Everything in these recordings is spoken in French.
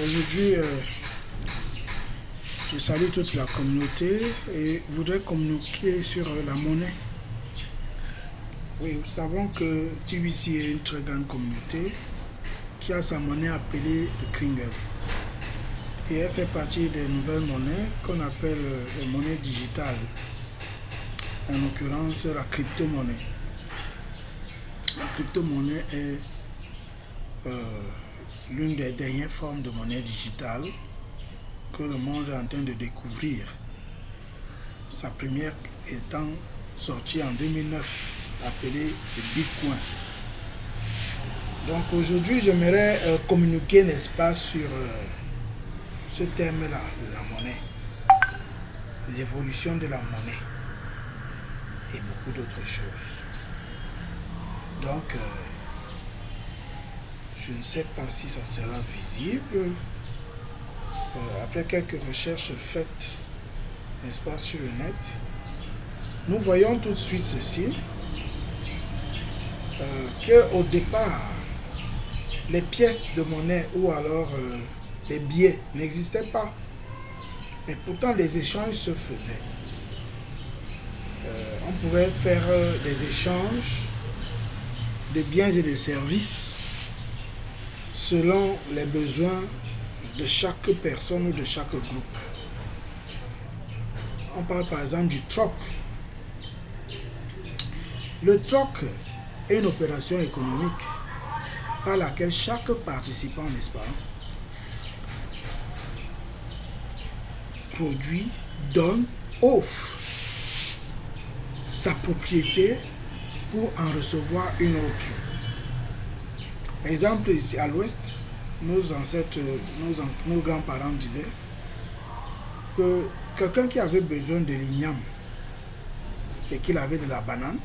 Aujourd'hui, je salue toute la communauté et voudrais communiquer sur la monnaie. Oui, nous savons que TBC est une très grande communauté qui a sa monnaie appelée le Kringle. Et elle fait partie des nouvelles monnaies qu'on appelle les monnaies digitales, en l'occurrence la crypto-monnaie. La crypto-monnaie est l'une des dernières formes de monnaie digitale que le monde est en train de découvrir. Sa première étant sortie en 2009, appelée le Bitcoin. Donc aujourd'hui, j'aimerais communiquer, n'est-ce pas, sur ce terme-là, la monnaie, les évolutions de la monnaie et beaucoup d'autres choses. Donc, je ne sais pas si ça sera visible. Après quelques recherches faites, n'est-ce pas, sur le net, nous voyons tout de suite ceci, qu'au départ, les pièces de monnaie ou alors les billets n'existaient pas. Mais pourtant, les échanges se faisaient. On pouvait faire des échanges de biens et de services selon les besoins de chaque personne ou de chaque groupe. On parle par exemple du troc. Le troc est une opération économique par laquelle chaque participant, n'est-ce pas, produit, donne, offre sa propriété pour en recevoir une autre. Exemple, ici à l'ouest, nos ancêtres, nos grands-parents disaient que quelqu'un qui avait besoin de l'igname et qu'il avait de la banane,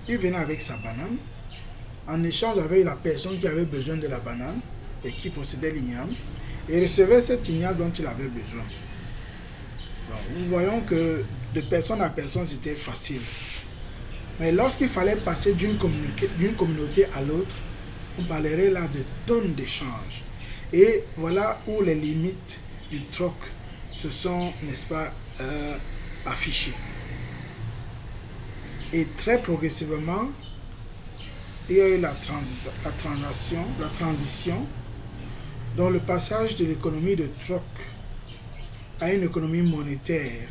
il venait avec sa banane, en échange avec la personne qui avait besoin de la banane et qui possédait l'igname, et recevait cet igname dont il avait besoin. Donc, nous voyons que de personne à personne, c'était facile. Mais lorsqu'il fallait passer d'une communauté à l'autre, on parlerait là de tonnes d'échanges. Et voilà où les limites du troc se sont, n'est-ce pas, affichées. Et très progressivement, il y a eu la transition dans le passage de l'économie de troc à une économie monétaire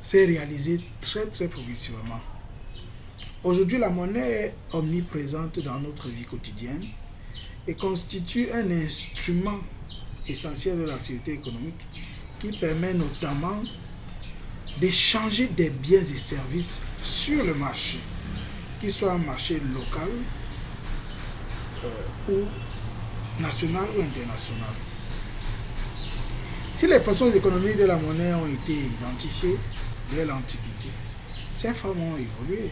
s'est réalisé très progressivement. Aujourd'hui, la monnaie est omniprésente dans notre vie quotidienne et constitue un instrument essentiel de l'activité économique qui permet notamment d'échanger des biens et services sur le marché, qu'il soit un marché local ou national ou international. Si les fonctions économiques de la monnaie ont été identifiées dès l'Antiquité, ces formes ont évolué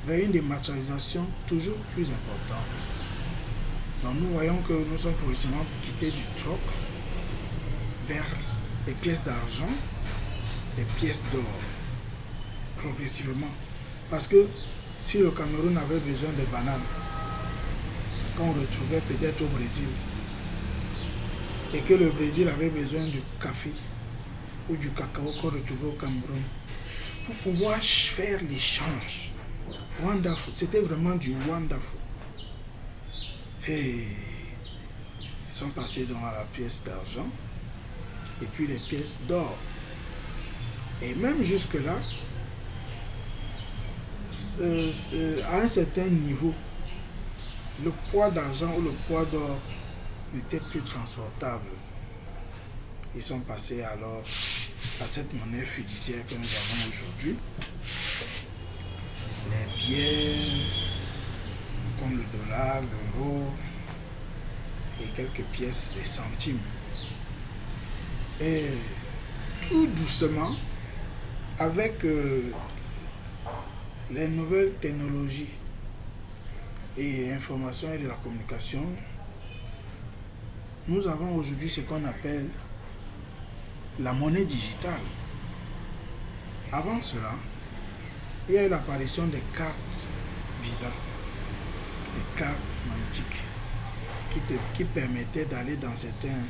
vers une dématérialisation toujours plus importante. Donc nous voyons que nous sommes progressivement quittés du troc vers les pièces d'argent, les pièces d'or, progressivement. Parce que si le Cameroun avait besoin de bananes, qu'on retrouvait peut-être au Brésil, et que le Brésil avait besoin du café ou du cacao qu'on retrouvait au Cameroun, pour pouvoir faire l'échange. Wonderful, c'était vraiment du wonderful. Et ils sont passés dans la pièce d'argent et puis les pièces d'or. Et même jusque-là, à un certain niveau, le poids d'argent ou le poids d'or n'était plus transportable. Ils sont passés alors à cette monnaie fiduciaire que nous avons aujourd'hui. Les biens comme le dollar, l'euro et quelques pièces, les centimes. Et tout doucement, avec les nouvelles technologies et l'information et de la communication, nous avons aujourd'hui ce qu'on appelle la monnaie digitale. Avant cela, il y a eu l'apparition des cartes Visa, les cartes magnétiques, qui permettait d'aller dans certaines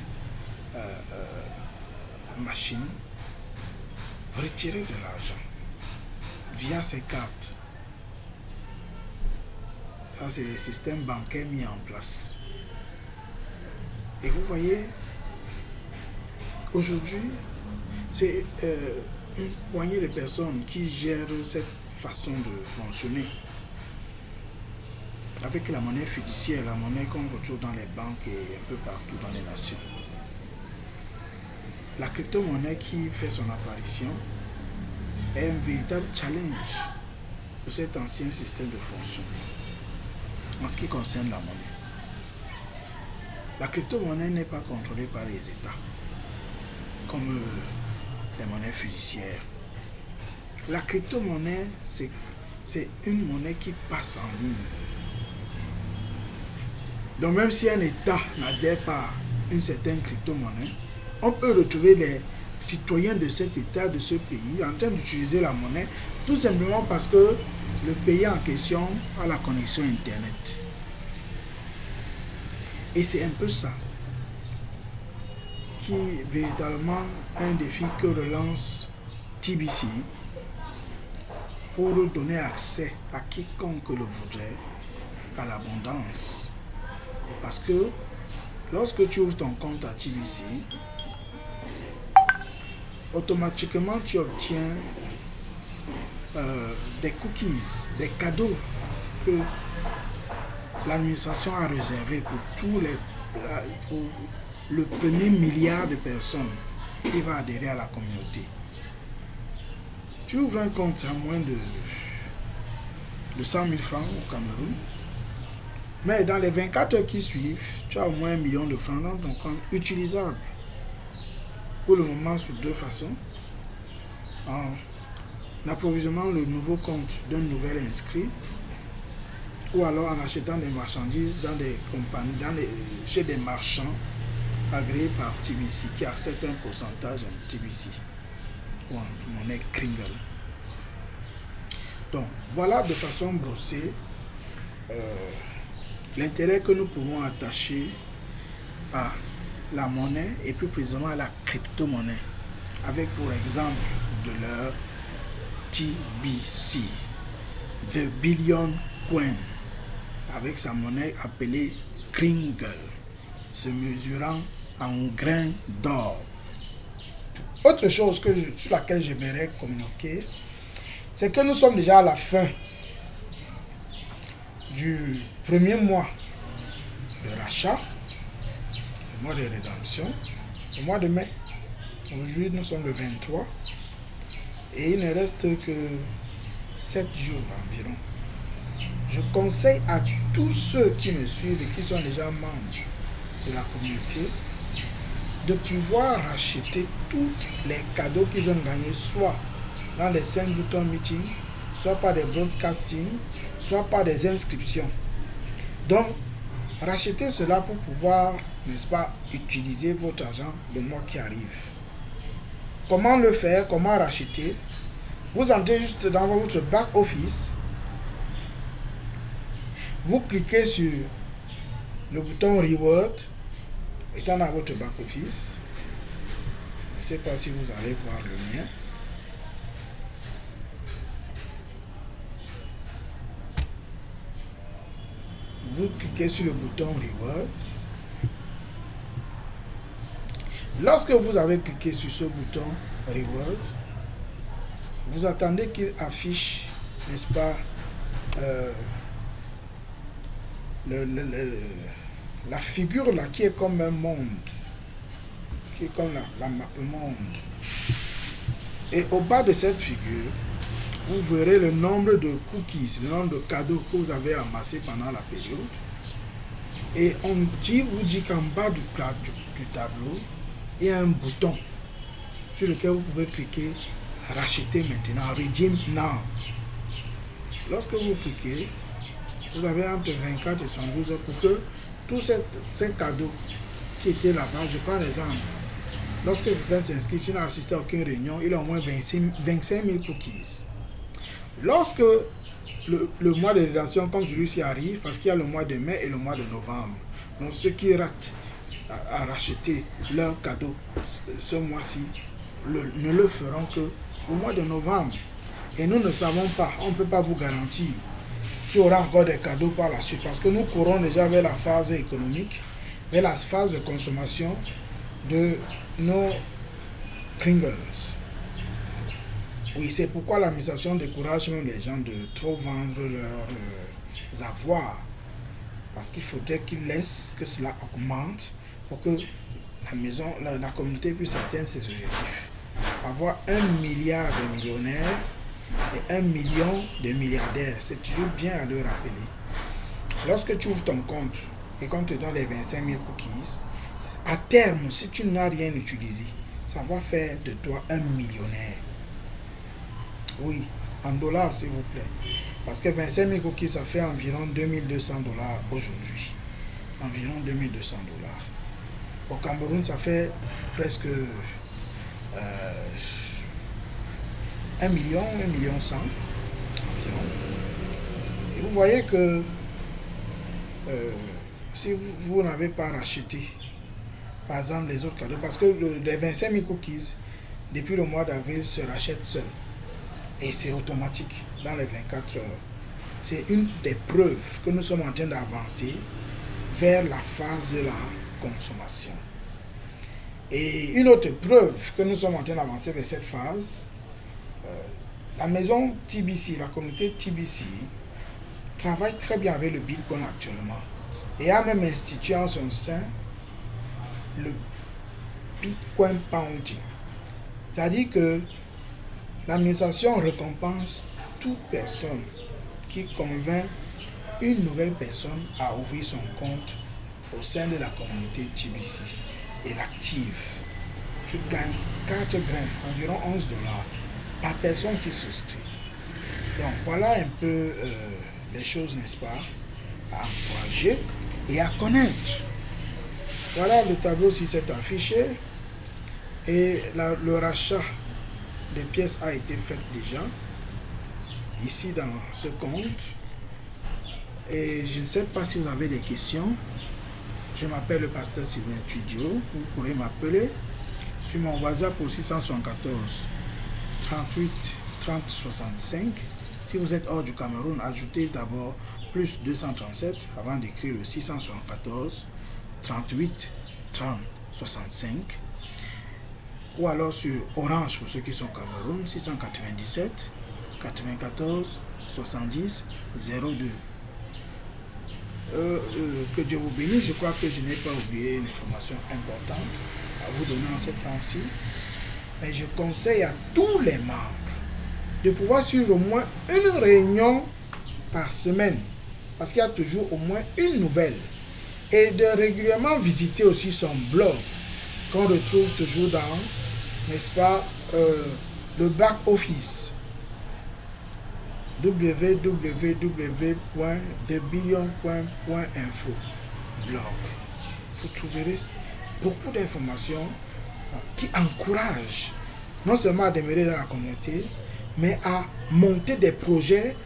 machines, retirer de l'argent via ces cartes. Ça, c'est le système bancaire mis en place. Et vous voyez, aujourd'hui, c'est une poignée de personnes qui gèrent cette façon de fonctionner. Avec la monnaie fiduciaire, la monnaie qu'on retrouve dans les banques et un peu partout dans les nations. La crypto-monnaie qui fait son apparition est un véritable challenge de cet ancien système de fonctionnement en ce qui concerne la monnaie. La crypto-monnaie n'est pas contrôlée par les États comme les monnaies fiduciaires. La crypto-monnaie, c'est une monnaie qui passe en ligne. Donc même si un État n'adhère pas à une certaine crypto-monnaie, on peut retrouver les citoyens de cet État, de ce pays, en train d'utiliser la monnaie, tout simplement parce que le pays en question a la connexion Internet. Et c'est un peu ça qui est véritablement un défi que relance TBC pour donner accès à quiconque le voudrait à l'abondance. Parce que lorsque tu ouvres ton compte à TBC, automatiquement tu obtiens des cookies, des cadeaux que l'administration a réservés pour le premier milliard de personnes qui va adhérer à la communauté. Tu ouvres un compte à moins de 100 000 francs au Cameroun, mais dans les 24 heures qui suivent, tu as au moins 1 million de francs dans ton compte utilisable. Pour le moment, sous deux façons. En approvisionnant le nouveau compte d'un nouvel inscrit, ou alors en achetant des marchandises dans des compagnies, chez des marchands agréés par TBC qui acceptent un pourcentage en TBC ou en monnaie Kringle. Donc voilà de façon brossée l'intérêt que nous pouvons attacher à la monnaie et plus précisément à la crypto-monnaie, avec pour exemple de leur TBC, The Billion Coin, avec sa monnaie appelée Kringle, se mesurant en grains d'or. Autre chose sur laquelle j'aimerais communiquer, c'est que nous sommes déjà à la fin du premier mois de rachat, le mois de rédemption, le mois de mai. Aujourd'hui, nous sommes le 23 et il ne reste que 7 jours environ. Je conseille à tous ceux qui me suivent et qui sont déjà membres de la communauté de pouvoir racheter tous les cadeaux qu'ils ont gagnés, soit dans les 5 boutons meeting, soit par des broadcastings, soit par des inscriptions. Donc, rachetez cela pour pouvoir, n'est-ce pas, utiliser votre argent le mois qui arrive. Comment le faire? Comment racheter? Vous entrez juste dans votre back office. Vous cliquez sur le bouton Reward étant dans votre back office. Je ne sais pas si vous allez voir le mien. Vous cliquez sur le bouton Reward. Lorsque vous avez cliqué sur ce bouton Reward, vous attendez qu'il affiche, n'est-ce pas, la figure là qui est comme un monde, qui est comme la map monde. Et au bas de cette figure, vous verrez le nombre de cookies, le nombre de cadeaux que vous avez amassés pendant la période. Et on vous dit qu'en bas du tableau, il y a un bouton sur lequel vous pouvez cliquer racheter maintenant, redeem now. Lorsque vous cliquez, vous avez entre 24 et 112 heures pour que tous ces cadeaux qui étaient là-bas, je prends l'exemple. Lorsque quelqu'un s'inscrit, s'il n'a assisté à aucune réunion, il a au moins 25 000 cookies. Lorsque le mois de rédaction comme celui-ci arrive, parce qu'il y a le mois de mai et le mois de novembre, Donc ceux qui ratent à racheter leur cadeau ce mois-ci ne le feront qu'au mois de novembre. Et nous ne savons pas, on ne peut pas vous garantir qu'il y aura encore des cadeaux par la suite. Parce que nous courons déjà vers la phase économique, vers la phase de consommation de nos Pringles. Oui, c'est pourquoi l'administration décourage même les gens de trop vendre leurs avoirs. Parce qu'il faudrait qu'ils laissent que cela augmente pour que la communauté puisse atteindre ses objectifs. Avoir 1 milliard de millionnaires et 1 million de milliardaires, c'est toujours bien à le rappeler. Lorsque tu ouvres ton compte et qu'on te donne les 25 000 cookies, à terme, si tu n'as rien utilisé, ça va faire de toi un millionnaire. Oui, en dollars s'il vous plaît. Parce que 25 000 cookies, ça fait environ 2200 $. Aujourd'hui. Environ 2200 $. Au Cameroun, ça fait presque 1 million, 1 million 100 environ. Et vous voyez que si vous n'avez pas racheté, par exemple, les autres cadeaux, parce que les 25 000 cookies, depuis le mois d'avril, se rachètent seuls. Et c'est automatique dans les 24 heures. C'est une des preuves que nous sommes en train d'avancer vers la phase de la consommation. Et une autre preuve que nous sommes en train d'avancer vers cette phase, la maison TBC, la communauté TBC, travaille très bien avec le Bitcoin actuellement et a même institué en son sein le Bitcoin Pounding. C'est-à-dire que l'administration récompense toute personne qui convainc une nouvelle personne à ouvrir son compte au sein de la communauté TBC et l'active. Tu gagnes 4 grains, environ 11 $, par personne qui souscrit. Donc voilà un peu les choses, n'est-ce pas, à encourager et à connaître. Voilà le tableau qui s'est affiché et le rachat des pièces a été fait déjà ici dans ce compte. Et je ne sais pas si vous avez des questions. Je m'appelle le pasteur Sylvain Tudio. Vous pourrez m'appeler sur mon WhatsApp au 674 38 30 65. Si vous êtes hors du Cameroun, ajoutez d'abord plus 237 avant d'écrire le 674 38 30 65. Ou alors sur Orange pour ceux qui sont au Cameroun, 697 94 70 02. Que Dieu vous bénisse. Je crois que je n'ai pas oublié une information importante à vous donner en ce temps-ci. Mais je conseille à tous les membres de pouvoir suivre au moins une réunion par semaine. Parce qu'il y a toujours au moins une nouvelle. Et de régulièrement visiter aussi son blog qu'on retrouve toujours dans, n'est-ce pas, le back-office www.thebillion.info blog. Vous trouverez beaucoup d'informations qui encouragent non seulement à demeurer dans la communauté, mais à monter des projets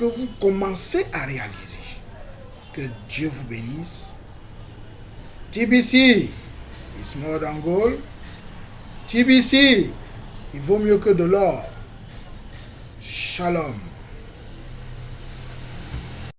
que vous commencez à réaliser. Que Dieu vous bénisse. TBC is more than gold. TBC, il vaut mieux que de l'or. Shalom.